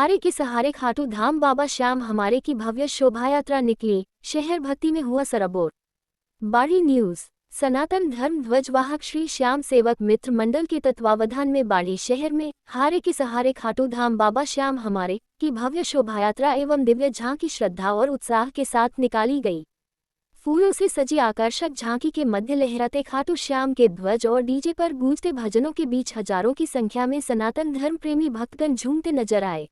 हारे के सहारे खाटू धाम बाबा श्याम हमारे की भव्य शोभा यात्रा निकली, शहर भक्ति में हुआ सराबोर। बाड़ी न्यूज। सनातन धर्म ध्वजवाहक श्री श्याम सेवक मित्र मंडल के तत्वावधान में बाड़ी शहर में हारे के सहारे खाटू धाम बाबा श्याम हमारे की भव्य शोभायात्रा एवं दिव्य झांकी श्रद्धा और उत्साह के साथ निकाली गई। फूलों से सजी आकर्षक झांकी के मध्य लहराते खाटू श्याम के ध्वज और डीजे पर गूंजते भजनों के बीच हजारों की संख्या में सनातन धर्म प्रेमी भक्तगण झूमते नजर आए।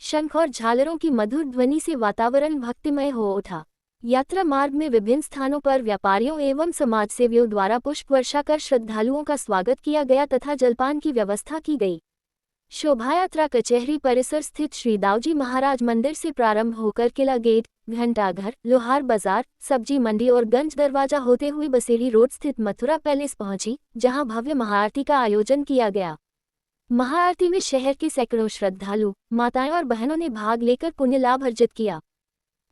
शंख और झालरों की मधुर ध्वनि से वातावरण भक्तिमय हो उठा। यात्रा मार्ग में विभिन्न स्थानों पर व्यापारियों एवं समाजसेवियों द्वारा पुष्प वर्षा कर श्रद्धालुओं का स्वागत किया गया तथा जलपान की व्यवस्था की गई। शोभायात्रा कचहरी परिसर स्थित श्री दाऊजी महाराज मंदिर से प्रारंभ होकर किला गेट, घंटाघर, लोहार बाजार, सब्जी मंडी और गंज दरवाजा होते हुए बसेरी रोड स्थित मथुरा पैलेस पहुंची, जहां भव्य महाआरती का आयोजन किया गया। महाआरती में शहर के सैकड़ों श्रद्धालु, माताएं और बहनों ने भाग लेकर पुण्य लाभ अर्जित किया।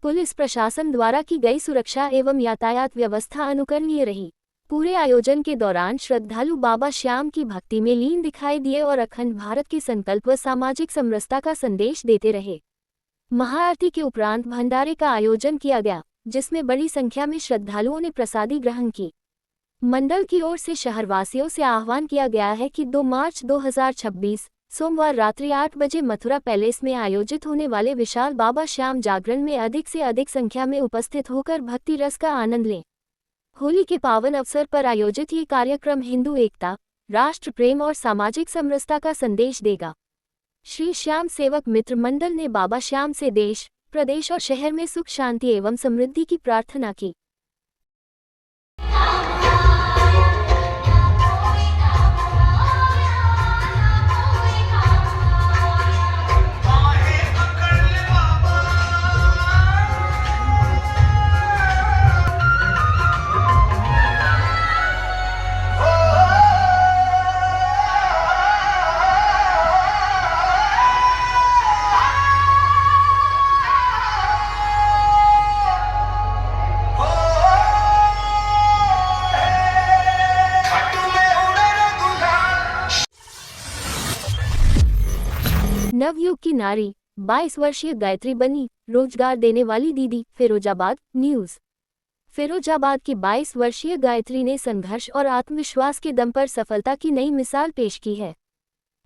पुलिस प्रशासन द्वारा की गई सुरक्षा एवं यातायात व्यवस्था अनुकरणीय रही। पूरे आयोजन के दौरान श्रद्धालु बाबा श्याम की भक्ति में लीन दिखाई दिए और अखंड भारत के संकल्प व सामाजिक समरसता का संदेश देते रहे। महाआरती के उपरांत भंडारे का आयोजन किया गया, जिसमें बड़ी संख्या में श्रद्धालुओं ने प्रसादी ग्रहण की। मंडल की ओर से शहरवासियों से आह्वान किया गया है कि 2 मार्च 2026 सोमवार रात्रि 8 बजे मथुरा पैलेस में आयोजित होने वाले विशाल बाबा श्याम जागरण में अधिक से अधिक संख्या में उपस्थित होकर भक्ति रस का आनंद लें। होली के पावन अवसर पर आयोजित ये कार्यक्रम हिंदू एकता, राष्ट्र प्रेम और सामाजिक समरसता का संदेश देगा। श्री श्याम सेवक मित्र मंडल ने बाबा श्याम से देश, प्रदेश और शहर में सुख शांति एवं समृद्धि की प्रार्थना की। नवयुग की नारी 22 वर्षीय गायत्री बनी रोजगार देने वाली दीदी। फिरोजाबाद न्यूज। फिरोजाबाद की 22 वर्षीय गायत्री ने संघर्ष और आत्मविश्वास के दम पर सफलता की नई मिसाल पेश की है।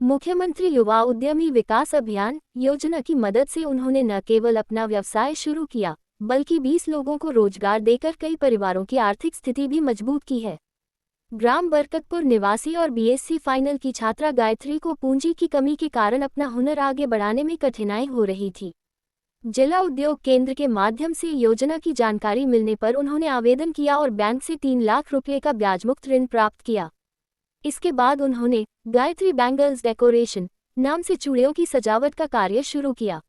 मुख्यमंत्री युवा उद्यमी विकास अभियान योजना की मदद से उन्होंने न केवल अपना व्यवसाय शुरू किया, बल्कि 20 लोगों को रोजगार देकर कई परिवारों की आर्थिक स्थिति भी मजबूत की है। ग्राम बरकतपुर निवासी और बीएससी फाइनल की छात्रा गायत्री को पूंजी की कमी के कारण अपना हुनर आगे बढ़ाने में कठिनाई हो रही थी। जिला उद्योग केंद्र के माध्यम से योजना की जानकारी मिलने पर उन्होंने आवेदन किया और बैंक से 3 लाख रुपये का ब्याजमुक्त ऋण प्राप्त किया। इसके बाद उन्होंने गायत्री बैंगल्स डेकोरेशन नाम से चूड़ियों की सजावट का कार्य शुरू किया।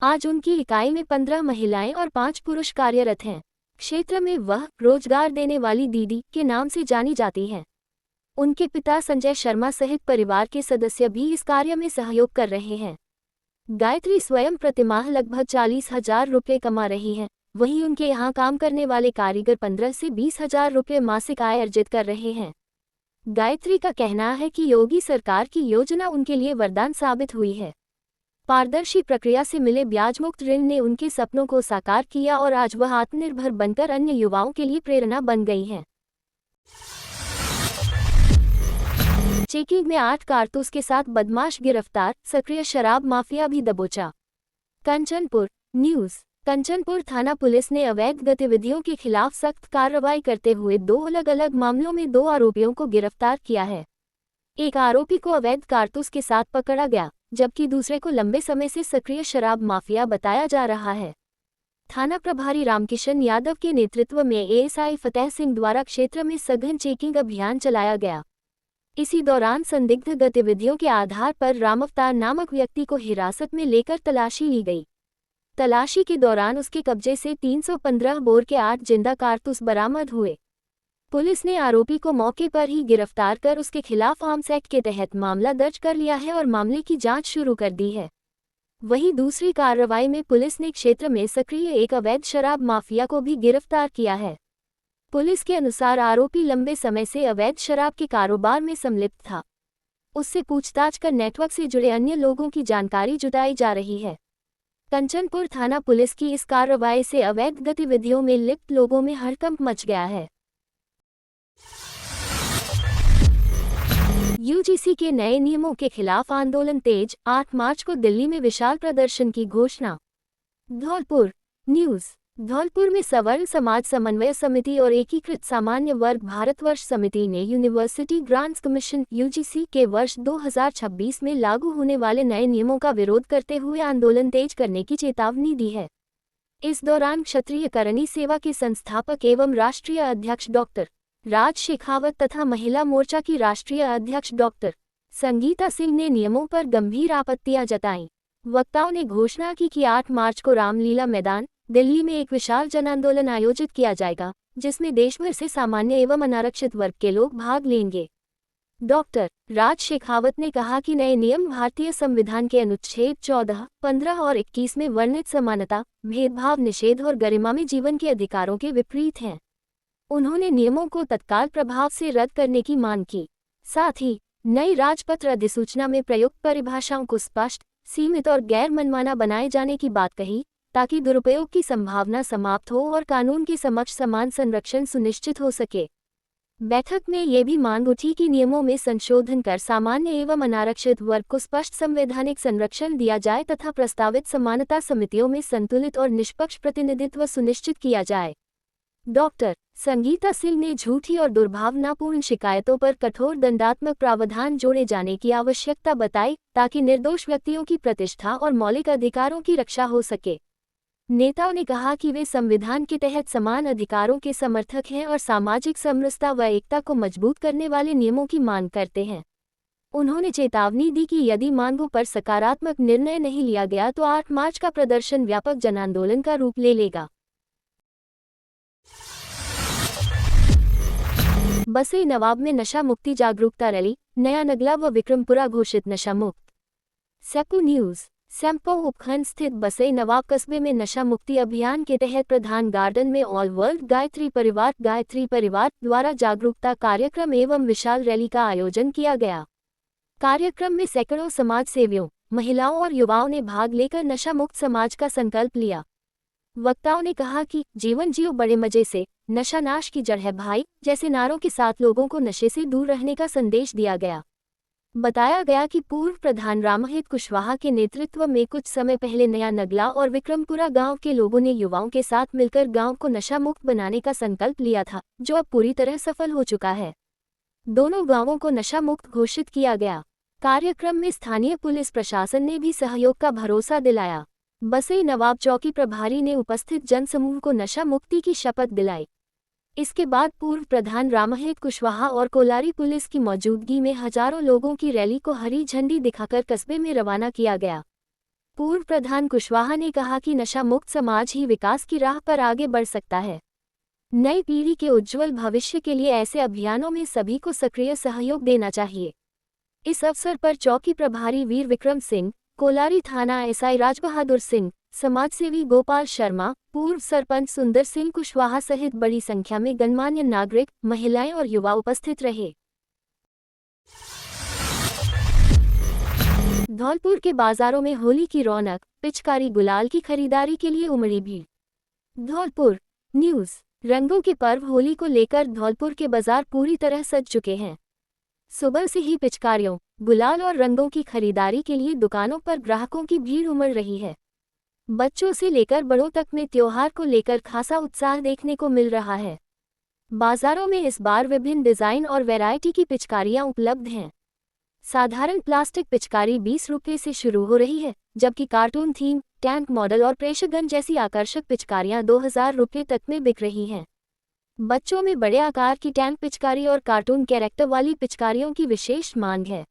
आज उनकी इकाई में 15 महिलाएं और 5 पुरुष कार्यरत हैं। क्षेत्र में वह रोजगार देने वाली दीदी के नाम से जानी जाती हैं। उनके पिता संजय शर्मा सहित परिवार के सदस्य भी इस कार्य में सहयोग कर रहे हैं। गायत्री स्वयं प्रतिमाह लगभग 40,000 रुपये कमा रही हैं। वहीं उनके यहाँ काम करने वाले कारीगर 15 से 20,000 रुपये मासिक आय अर्जित कर रहे हैं। गायत्री का कहना है कि योगी सरकार की योजना उनके लिए वरदान साबित हुई है। पारदर्शी प्रक्रिया से मिले ब्याजमुक्त ऋण ने उनके सपनों को साकार किया और आज वह आत्मनिर्भर बनकर अन्य युवाओं के लिए प्रेरणा बन गई हैं। चेकिंग में 8 कारतूस के साथ बदमाश गिरफ्तार, सक्रिय शराब माफिया भी दबोचा। कंचनपुर न्यूज। कंचनपुर थाना पुलिस ने अवैध गतिविधियों के खिलाफ सख्त कार्रवाई करते हुए 2 अलग-अलग मामलों में 2 आरोपियों को गिरफ्तार किया है। एक आरोपी को अवैध कारतूस के साथ पकड़ा गया, जबकि दूसरे को लंबे समय से सक्रिय शराब माफिया बताया जा रहा है। थाना प्रभारी रामकिशन यादव के नेतृत्व में एएसआई फतेह सिंह द्वारा क्षेत्र में सघन चेकिंग अभियान चलाया गया। इसी दौरान संदिग्ध गतिविधियों के आधार पर रामअवतार नामक व्यक्ति को हिरासत में लेकर तलाशी ली गई। तलाशी के दौरान उसके कब्जे से 315 बोर के 8 जिंदा कारतूस बरामद हुए। पुलिस ने आरोपी को मौके पर ही गिरफ्तार कर उसके खिलाफ आर्म्स एक्ट के तहत मामला दर्ज कर लिया है और मामले की जांच शुरू कर दी है। वहीं दूसरी कार्रवाई में पुलिस ने क्षेत्र में सक्रिय एक अवैध शराब माफिया को भी गिरफ्तार किया है। पुलिस के अनुसार आरोपी लंबे समय से अवैध शराब के कारोबार में संलिप्त था। उससे पूछताछ कर नेटवर्क से जुड़े अन्य लोगों की जानकारी जुटाई जा रही है। कंचनपुर थाना पुलिस की इस कार्रवाई से अवैध गतिविधियों में लिप्त लोगों में हड़कंप मच गया है। यूजीसी के नए नियमों के खिलाफ आंदोलन तेज, 8 मार्च को दिल्ली में विशाल प्रदर्शन की घोषणा। धौलपुर न्यूज़। धौलपुर में सवर्ण समाज समन्वय समिति और एकीकृत सामान्य वर्ग भारतवर्ष समिति ने यूनिवर्सिटी ग्रांट्स कमीशन यूजीसी के वर्ष 2026 में लागू होने वाले नए नियमों का विरोध करते हुए आंदोलन तेज करने की चेतावनी दी है। इस दौरान क्षत्रिय करणी सेवा के संस्थापक एवं राष्ट्रीय अध्यक्ष डॉक्टर राज शेखावत तथा महिला मोर्चा की राष्ट्रीय अध्यक्ष डॉक्टर संगीता सिंह ने नियमों पर गंभीर आपत्तियां जताईं। वक्ताओं ने घोषणा की कि 8 मार्च को रामलीला मैदान दिल्ली में एक विशाल जन आंदोलन आयोजित किया जाएगा, जिसमें देशभर से सामान्य एवं अनारक्षित वर्ग के लोग भाग लेंगे। डॉक्टर राज शेखावत ने कहा कि नए नियम भारतीय संविधान के अनुच्छेद 14, 15 और 21 में वर्णित समानता, भेदभाव निषेध और गरिमा में जीवन के अधिकारों के विपरीत हैं। उन्होंने नियमों को तत्काल प्रभाव से रद्द करने की मांग की। साथ ही नई राजपत्र अधिसूचना में प्रयुक्त परिभाषाओं को स्पष्ट, सीमित और गैर मनमाना बनाए जाने की बात कही, ताकि दुरुपयोग की संभावना समाप्त हो और कानून के समक्ष समान संरक्षण सुनिश्चित हो सके। बैठक में ये भी मांग उठी कि नियमों में संशोधन कर सामान्य एवं अनारक्षित वर्ग को स्पष्ट संवैधानिक संरक्षण दिया जाए तथा प्रस्तावित समानता समितियों में संतुलित और निष्पक्ष प्रतिनिधित्व सुनिश्चित किया जाए। डॉक्टर संगीता सिंह ने झूठी और दुर्भावनापूर्ण शिकायतों पर कठोर दंडात्मक प्रावधान जोड़े जाने की आवश्यकता बताई, ताकि निर्दोष व्यक्तियों की प्रतिष्ठा और मौलिक अधिकारों की रक्षा हो सके। नेताओं ने कहा कि वे संविधान के तहत समान अधिकारों के समर्थक हैं और सामाजिक समरसता व एकता को मजबूत करने वाले नियमों की मांग करते हैं। उन्होंने चेतावनी दी कि यदि मांगों पर सकारात्मक निर्णय नहीं लिया गया तो 8 मार्च का प्रदर्शन व्यापक जनांदोलन का रूप ले लेगा। बसई नवाब में नशा मुक्ति जागरूकता रैली, नया नगला व विक्रमपुरा घोषित नशा मुक्त। सेकू न्यूज़। सैंपो उपखंड स्थित बसई नवाब कस्बे में नशा मुक्ति अभियान के तहत प्रधान गार्डन में ऑल वर्ल्ड गायत्री परिवार द्वारा जागरूकता कार्यक्रम एवं विशाल रैली का आयोजन किया गया। कार्यक्रम में सैकड़ों समाज सेवियों, महिलाओं और युवाओं ने भाग लेकर नशा मुक्त समाज का संकल्प लिया। वक्ताओं ने कहा कि जीवन जियो बड़े मजे से, नशा नाश की जड़ है भाई जैसे नारों के साथ लोगों को नशे से दूर रहने का संदेश दिया गया। बताया गया कि पूर्व प्रधान रामहित कुशवाहा के नेतृत्व में कुछ समय पहले नया नगला और विक्रमपुरा गांव के लोगों ने युवाओं के साथ मिलकर गांव को नशा मुक्त बनाने का संकल्प लिया था, जो अब पूरी तरह सफल हो चुका है। दोनों गांवों को नशा मुक्त घोषित किया गया। कार्यक्रम में स्थानीय पुलिस प्रशासन ने भी सहयोग का भरोसा दिलाया। बसई नवाब चौकी प्रभारी ने उपस्थित जनसमूह को नशा मुक्ति की शपथ दिलाई। इसके बाद पूर्व प्रधान रामहित कुशवाहा और कोलारी पुलिस की मौजूदगी में हजारों लोगों की रैली को हरी झंडी दिखाकर कस्बे में रवाना किया गया। पूर्व प्रधान कुशवाहा ने कहा कि नशा मुक्त समाज ही विकास की राह पर आगे बढ़ सकता है। नई पीढ़ी के उज्जवल भविष्य के लिए ऐसे अभियानों में सभी को सक्रिय सहयोग देना चाहिए। इस अवसर पर चौकी प्रभारी वीर विक्रम सिंह, कोलारी थाना एसआई राजबहादुर सिंह, समाजसेवी गोपाल शर्मा, पूर्व सरपंच सुंदर सिंह कुशवाहा सहित बड़ी संख्या में गणमान्य नागरिक, महिलाएं और युवा उपस्थित रहे। धौलपुर के बाजारों में होली की रौनक, पिचकारी गुलाल की खरीदारी के लिए उमड़ी भीड़। धौलपुर न्यूज़। रंगों के पर्व होली को लेकर धौलपुर के बाजार पूरी तरह सज चुके हैं। सुबह से ही पिचकारियों, गुलाल और रंगों की खरीदारी के लिए दुकानों पर ग्राहकों की भीड़ उमड़ रही है। बच्चों से लेकर बड़ों तक में त्योहार को लेकर खासा उत्साह देखने को मिल रहा है। बाजारों में इस बार विभिन्न डिजाइन और वैरायटी की पिचकारियां उपलब्ध हैं। साधारण प्लास्टिक पिचकारी 20 रुपये से शुरू हो रही है, जबकि कार्टून थीम, टैंक मॉडल और प्रेशर गन जैसी आकर्षक पिचकारियां 2000 रुपये तक में बिक रही हैं। बच्चों में बड़े आकार की टैंक पिचकारी और कार्टून कैरेक्टर वाली पिचकारियों की विशेष मांग है।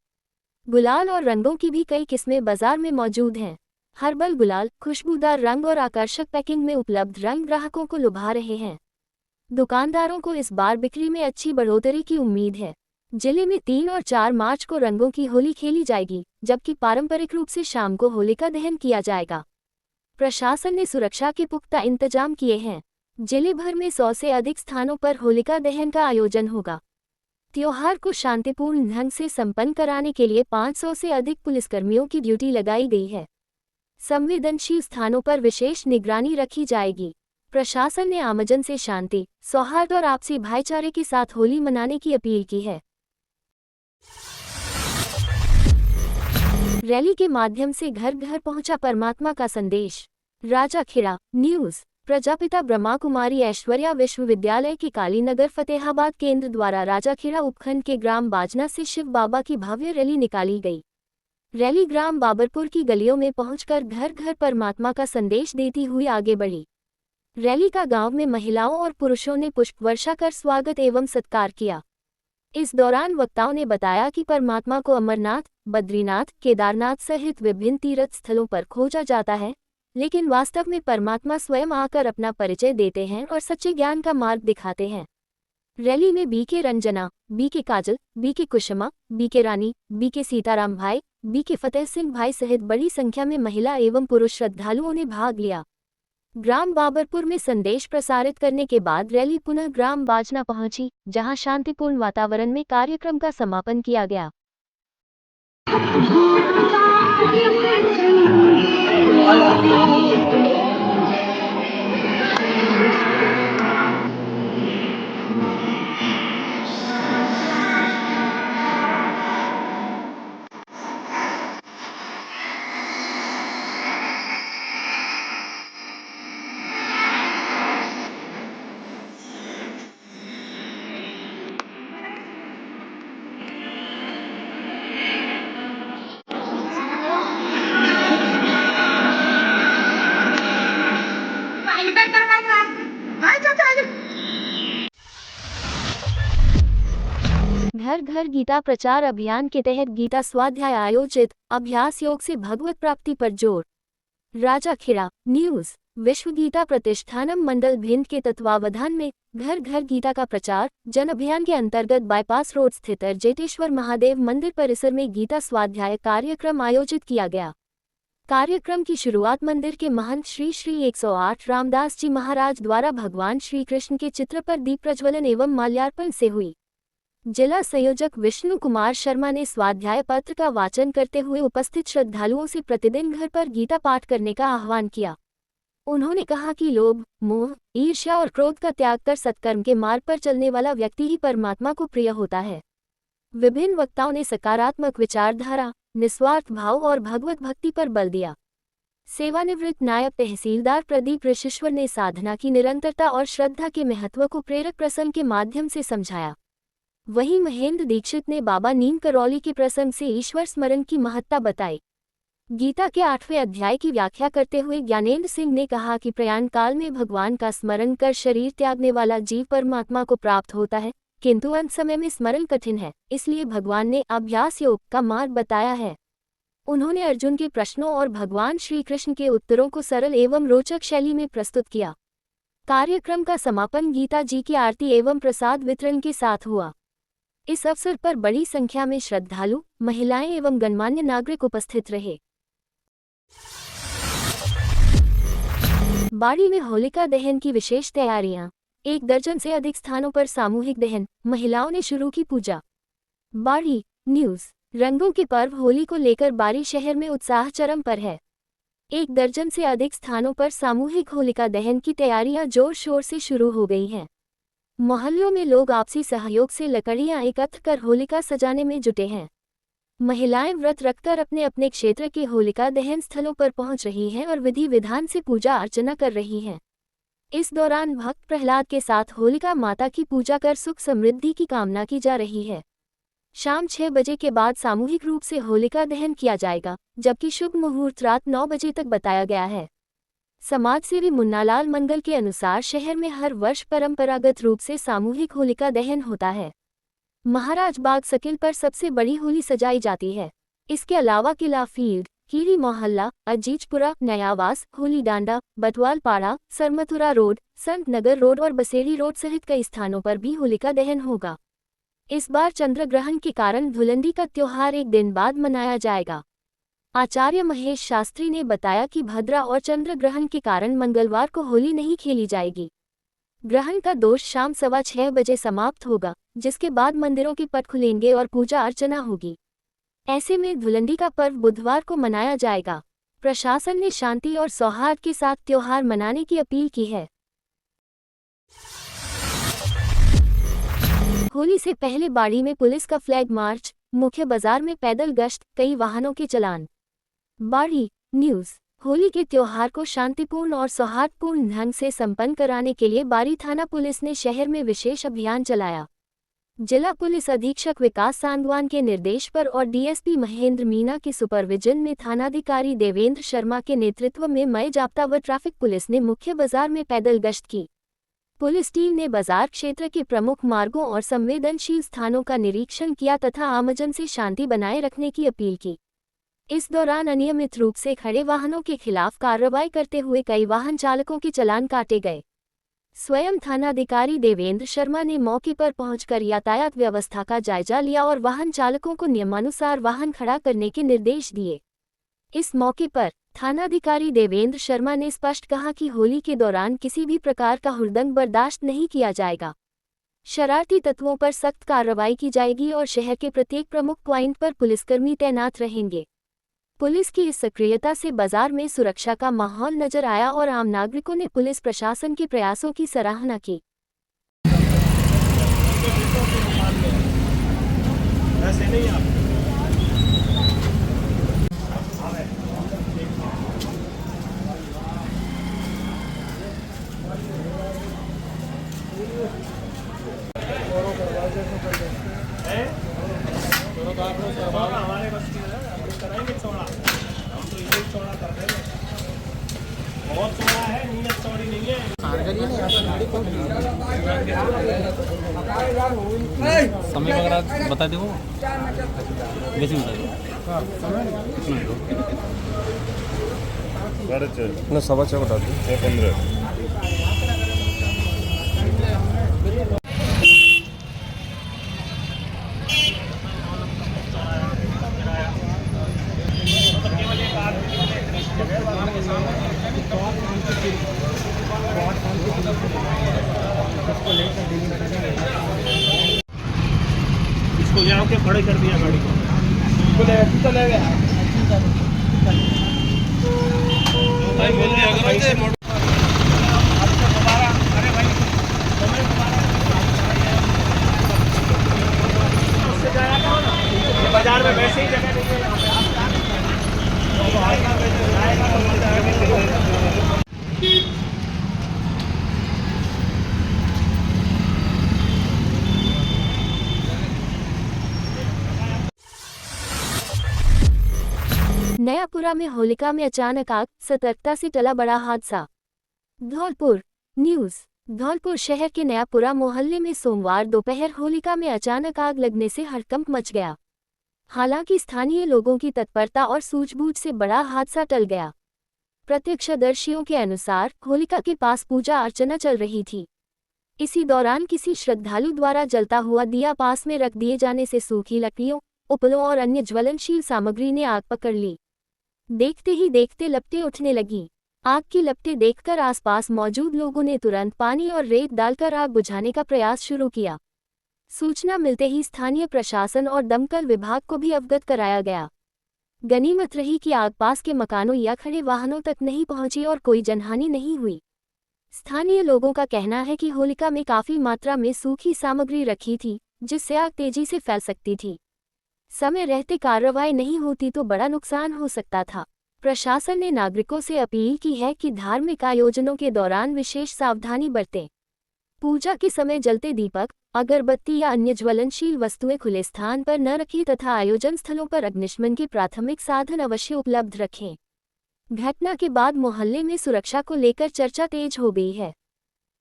गुलाल और रंगों की भी कई किस्में बाजार में मौजूद हैं। हर्बल गुलाल, खुशबूदार रंग और आकर्षक पैकिंग में उपलब्ध रंग ग्राहकों को लुभा रहे हैं। दुकानदारों को इस बार बिक्री में अच्छी बढ़ोतरी की उम्मीद है। जिले में 3 और 4 मार्च को रंगों की होली खेली जाएगी, जबकि पारंपरिक रूप से शाम को होलिका दहन किया जाएगा। प्रशासन ने सुरक्षा के पुख्ता इंतजाम किए हैं। जिले भर में 100 से अधिक स्थानों पर होलिका दहन का आयोजन होगा। त्योहार को शांतिपूर्ण ढंग से संपन्न कराने के लिए 500 से अधिक पुलिसकर्मियों की ड्यूटी लगाई गई है। संवेदनशील स्थानों पर विशेष निगरानी रखी जाएगी। प्रशासन ने आमजन से शांति, सौहार्द और आपसी भाईचारे के साथ होली मनाने की अपील की है। रैली के माध्यम से घर घर पहुंचा परमात्मा का संदेश। राजाखेड़ा न्यूज। प्रजापिता ब्रह्मा कुमारी ऐश्वर्या विश्वविद्यालय के कालीनगर फतेहाबाद केंद्र द्वारा राजाखेड़ा उपखंड के ग्राम बाजना से शिव बाबा की भव्य रैली निकाली गई। रैली ग्राम बाबरपुर की गलियों में पहुंचकर घर घर परमात्मा का संदेश देती हुई आगे बढ़ी। रैली का गांव में महिलाओं और पुरुषों ने पुष्प वर्षा कर स्वागत एवं सत्कार किया। इस दौरान वक्ताओं ने बताया कि परमात्मा को अमरनाथ, बद्रीनाथ, केदारनाथ सहित विभिन्न तीर्थ स्थलों पर खोजा जाता है, लेकिन वास्तव में परमात्मा स्वयं आकर अपना परिचय देते हैं और सच्चे ज्ञान का मार्ग दिखाते हैं। रैली में बीके रंजना, बीके काजल, बीके कुसुमा, बीके रानी, बीके सीताराम भाई, बीके फतेह सिंह भाई सहित बड़ी संख्या में महिला एवं पुरुष श्रद्धालुओं ने भाग लिया। ग्राम बाबरपुर में संदेश प्रसारित करने के बाद रैली पुनः ग्राम बाजना पहुंची, जहां शांतिपूर्ण वातावरण में कार्यक्रम का समापन किया गया। घर घर गीता प्रचार अभियान के तहत गीता स्वाध्याय आयोजित, अभ्यास योग से भगवत प्राप्ति पर जोर। राजाखेड़ा न्यूज। विश्व गीता प्रतिष्ठानम मंडल भिंड के तत्वावधान में घर घर गीता का प्रचार जन अभियान के अंतर्गत बाईपास रोड स्थित जेतेश्वर महादेव मंदिर परिसर में गीता स्वाध्याय कार्यक्रम आयोजित किया गया। कार्यक्रम की शुरुआत मंदिर के महंत श्री श्री 108 रामदास जी महाराज द्वारा भगवान श्री कृष्ण के चित्र पर दीप प्रज्वलन एवं माल्यार्पण से हुई। जिला संयोजक विष्णु कुमार शर्मा ने स्वाध्याय पत्र का वाचन करते हुए उपस्थित श्रद्धालुओं से प्रतिदिन घर पर गीता पाठ करने का आह्वान किया। उन्होंने कहा कि लोभ, मोह, ईर्ष्या और क्रोध का त्याग कर सत्कर्म के मार्ग पर चलने वाला व्यक्ति ही परमात्मा को प्रिय होता है। विभिन्न वक्ताओं ने सकारात्मक विचारधारा, निस्वार्थ भाव और भगवत भक्ति पर बल दिया। सेवानिवृत्त नायब तहसीलदार प्रदीप ऋषिश्वर ने साधना की निरंतरता और श्रद्धा के महत्व को प्रेरक प्रसंग के माध्यम से समझाया। वहीं महेंद्र दीक्षित ने बाबा नीम करौली के प्रसंग से ईश्वर स्मरण की महत्ता बताई। गीता के 8वें अध्याय की व्याख्या करते हुए ज्ञानेंद्र सिंह ने कहा कि प्रयाण काल में भगवान का स्मरण कर शरीर त्यागने वाला जीव परमात्मा को प्राप्त होता है, किंतु अंत समय में स्मरण कठिन है, इसलिए भगवान ने अभ्यास योग का मार्ग बताया है। उन्होंने अर्जुन के प्रश्नों और भगवान श्री कृष्ण के उत्तरों को सरल एवं रोचक शैली में प्रस्तुत किया। कार्यक्रम का समापन गीता जी की आरती एवं प्रसाद वितरण के साथ हुआ। इस अवसर पर बड़ी संख्या में श्रद्धालु, महिलाएं एवं गणमान्य नागरिक उपस्थित रहे। बाड़ी में होलिका दहन की विशेष तैयारियां। 1 दर्जन से अधिक स्थानों पर सामूहिक दहन, महिलाओं ने शुरू की पूजा। बाड़ी न्यूज। रंगों के पर्व होली को लेकर बाड़ी शहर में उत्साह चरम पर है। 1 दर्जन से अधिक स्थानों पर सामूहिक होलिका दहन की तैयारियां जोर शोर से शुरू हो गई हैं। मोहल्लों में लोग आपसी सहयोग से लकड़ियां एकत्र कर होलिका सजाने में जुटे हैं। महिलाएं व्रत रखकर अपने अपने क्षेत्र के होलिका दहन स्थलों पर पहुंच रही हैं और विधि विधान से पूजा अर्चना कर रही हैं। इस दौरान भक्त प्रहलाद के साथ होलिका माता की पूजा कर सुख समृद्धि की कामना की जा रही है। शाम 6 बजे के बाद सामूहिक रूप से होलिका दहन किया जाएगा, जबकि शुभ मुहूर्त रात 9 बजे तक बताया गया है। समाजसेवी मुन्नालाल मंगल के अनुसार शहर में हर वर्ष परंपरागत रूप से सामूहिक होलिका दहन होता है। महाराज बाग सर्किल पर सबसे बड़ी होली सजाई जाती है। इसके अलावा किला फील्ड, कीरी मोहल्ला, अजीजपुरा, नयावास, होली डांडा, बटवालपाड़ा, सरमथुरा रोड, संत नगर रोड और बसेड़ी रोड सहित कई स्थानों पर भी होलिका दहन होगा। इस बार चंद्र ग्रहण के कारण धुलंडी का त्योहार 1 दिन बाद मनाया जाएगा। आचार्य महेश शास्त्री ने बताया कि भद्रा और चंद्र ग्रहण के कारण मंगलवार को होली नहीं खेली जाएगी। ग्रहण का दोष शाम 6:15 बजे समाप्त होगा, जिसके बाद मंदिरों के पट खुलेंगे और पूजा अर्चना होगी। ऐसे में धुलंडी का पर्व बुधवार को मनाया जाएगा। प्रशासन ने शांति और सौहार्द के साथ त्योहार मनाने की अपील की है। होली से पहले बाड़ी में पुलिस का फ्लैग मार्च, मुख्य बाजार में पैदल गश्त, कई वाहनों के चलान। बाड़ी न्यूज़। होली के त्योहार को शांतिपूर्ण और सौहार्दपूर्ण ढंग से संपन्न कराने के लिए बाड़ी थाना पुलिस ने शहर में विशेष अभियान चलाया। जिला पुलिस अधीक्षक विकास सांगवान के निर्देश पर और डीएसपी महेंद्र मीना के सुपरविजन में थानाधिकारी देवेंद्र शर्मा के नेतृत्व में मई जाप्ता व ट्रैफिक पुलिस ने मुख्य बाजार में पैदल गश्त की। पुलिस टीम ने बाजार क्षेत्र के प्रमुख मार्गों और संवेदनशील स्थानों का निरीक्षण किया तथा आमजन से शांति बनाए रखने की अपील की। इस दौरान अनियमित रूप से खड़े वाहनों के खिलाफ कार्रवाई करते हुए कई वाहन चालकों के चालान काटे गए। स्वयं थानाधिकारी देवेंद्र शर्मा ने मौके पर पहुंचकर यातायात व्यवस्था का जायजा लिया और वाहन चालकों को नियमानुसार वाहन खड़ा करने के निर्देश दिए। इस मौके पर थानाधिकारी देवेंद्र शर्मा ने स्पष्ट कहा कि होली के दौरान किसी भी प्रकार का हुड़दंग बर्दाश्त नहीं किया जाएगा। शरारती तत्वों पर सख्त कार्रवाई की जाएगी और शहर के प्रत्येक प्रमुख प्वाइंट पर पुलिसकर्मी तैनात रहेंगे। पुलिस की इस सक्रियता से बाजार में सुरक्षा का माहौल नजर आया और आम नागरिकों ने पुलिस प्रशासन के प्रयासों की सराहना की। हमारे बस की कराएंगे चौड़ा, हम तो ये चौड़ा कर देंगे। बहुत चौड़ा है, नीयत चौड़ी नहीं है। समय वगैरह बता दो, वैसे बता दो। ना 6:15 बता दो। 6:15 इसको यहाँ के खड़े कर दिया गाड़ी को। भाई बोल दिया करो अरे भाई बाजार में वैसे ही जगह नहीं है। नयापुरा में होलिका में अचानक आग, सतर्कता से टला बड़ा हादसा। धौलपुर न्यूज़। धौलपुर शहर के नयापुरा मोहल्ले में सोमवार दोपहर होलिका में अचानक आग लगने से हड़कंप मच गया। हालांकि स्थानीय लोगों की तत्परता और सूझबूझ से बड़ा हादसा टल गया। प्रत्यक्षदर्शियों के अनुसार होलिका के पास पूजा अर्चना चल रही थी। इसी दौरान किसी श्रद्धालु द्वारा जलता हुआ दिया पास में रख दिए जाने से सूखी लकड़ियों, उपलों और अन्य ज्वलनशील सामग्री ने आग पकड़ ली। देखते ही देखते लपटें उठने लगी। आग की लपटें देखकर आसपास मौजूद लोगों ने तुरंत पानी और रेत डालकर आग बुझाने का प्रयास शुरू किया। सूचना मिलते ही स्थानीय प्रशासन और दमकल विभाग को भी अवगत कराया गया। गनीमत रही कि आग पास के मकानों या खड़े वाहनों तक नहीं पहुंची और कोई जनहानि नहीं हुई। स्थानीय लोगों का कहना है कि होलिका में काफी मात्रा में सूखी सामग्री रखी थी, जिससे आग तेजी से फैल सकती थी। समय रहते कार्रवाई नहीं होती तो बड़ा नुकसान हो सकता था। प्रशासन ने नागरिकों से अपील की है कि धार्मिक आयोजनों के दौरान विशेष सावधानी बरतें। पूजा के समय जलते दीपक, अगरबत्ती या अन्य ज्वलनशील वस्तुएं खुले स्थान पर न रखें तथा आयोजन स्थलों पर अग्निशमन के प्राथमिक साधन अवश्य उपलब्ध रखें। घटना के बाद मोहल्ले में सुरक्षा को लेकर चर्चा तेज हो गई है।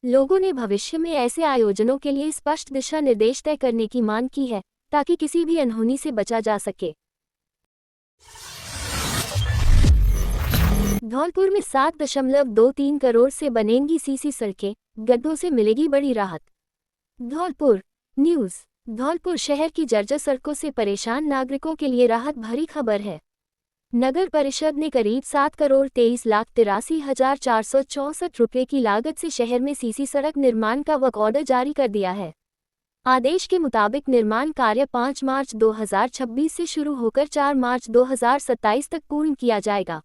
लोगों ने भविष्य में ऐसे आयोजनों के लिए स्पष्ट दिशा निर्देश तय करने की मांग की है, ताकि किसी भी अनहोनी से बचा जा सके। धौलपुर में 7.23 करोड़ से बनेंगी सीसी सड़कें, गड्ढों से मिलेगी बड़ी राहत। धौलपुर न्यूज़। धौलपुर शहर की जर्जर सड़कों से परेशान नागरिकों के लिए राहत भरी खबर है। नगर परिषद ने करीब 7,23,83,464 रुपये की लागत से शहर में सीसी सड़क निर्माण का वर्क ऑर्डर जारी कर दिया है। आदेश के मुताबिक निर्माण कार्य 5 मार्च 2026 से शुरू होकर 4 मार्च 2027 तक पूर्ण किया जाएगा।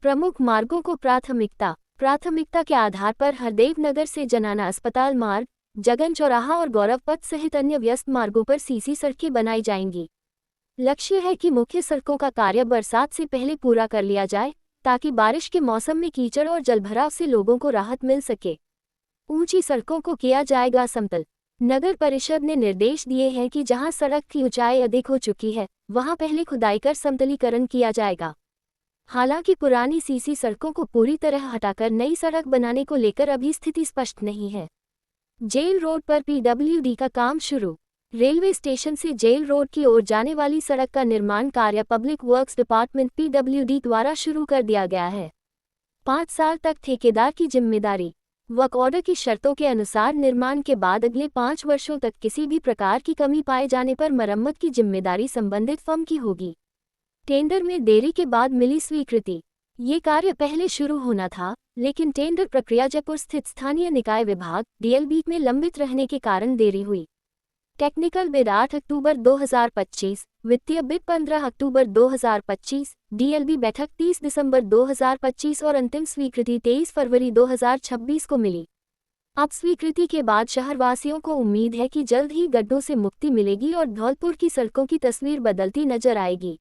प्रमुख मार्गों को प्राथमिकता के आधार पर हरदेव नगर से जनाना अस्पताल मार्ग, जगन चौराहा और गौरव पथ सहित अन्य व्यस्त मार्गों पर सीसी सड़कें बनाई जाएंगी। लक्ष्य है कि मुख्य सड़कों का कार्य बरसात से पहले पूरा कर लिया जाए, ताकि बारिश के मौसम में कीचड़ और जलभराव से लोगों को राहत मिल सके। ऊंची सड़कों को किया जाएगा समतल। नगर परिषद ने निर्देश दिए हैं कि जहां सड़क की ऊंचाई अधिक हो चुकी है, वहां पहले खुदाई कर समतलीकरण किया जाएगा। हालांकि पुरानी सीसी सड़कों को पूरी तरह हटाकर नई सड़क बनाने को लेकर अभी स्थिति स्पष्ट नहीं है। जेल रोड पर पीडब्ल्यूडी का काम शुरू। रेलवे स्टेशन से जेल रोड की ओर जाने वाली सड़क का निर्माण कार्य पब्लिक वर्क्स डिपार्टमेंट पीडब्ल्यूडी द्वारा शुरू कर दिया गया है। 5 साल तक ठेकेदार की जिम्मेदारी। वर्क ऑर्डर की शर्तों के अनुसार निर्माण के बाद अगले 5 वर्षों तक किसी भी प्रकार की कमी पाए जाने पर मरम्मत की जिम्मेदारी संबंधित फर्म की होगी। टेंडर में देरी के बाद मिली स्वीकृति। ये कार्य पहले शुरू होना था, लेकिन टेंडर प्रक्रिया जयपुर स्थित स्थानीय निकाय विभाग डीएलबी में लंबित रहने के कारण देरी हुई। टेक्निकल बिड 8 अक्टूबर 2025, वित्तीय बिड 15 अक्टूबर 2025, डीएलबी बैठक 30 दिसंबर 2025 और अंतिम स्वीकृति 23 फरवरी 2026 को मिली। अब स्वीकृति के बाद शहरवासियों को उम्मीद है कि जल्द ही गड्ढों से मुक्ति मिलेगी और धौलपुर की सड़कों की तस्वीर बदलती नजर आएगी।